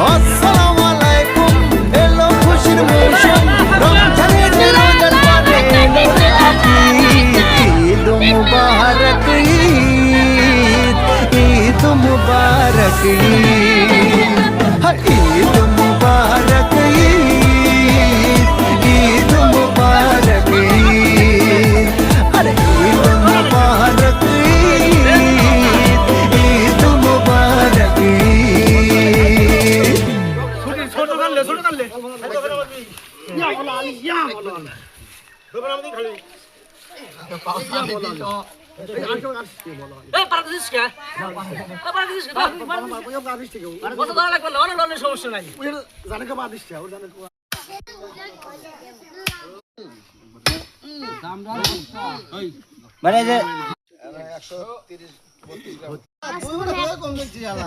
আসসালামু আলাইকুম এলো খুশির মৌসুম রমজানের রোজার পানে নূরে আকি ঈদ মুবারক ঈদ মুবারক ঈদ মুবারক ঈদ মুবারক আরে ঈদ মুবারক ঈদ মুবারক ছোট কানলে ইয়া বলা আলি ইয়া বলা ধরে আমাদের খালি এই পারা দিস কে পারা দিস কে কত ধরা লাগবে না অনেক সমস্যা নাই জানে কে বাদিস ওর জানে মানে যে 130 32 গ্রাম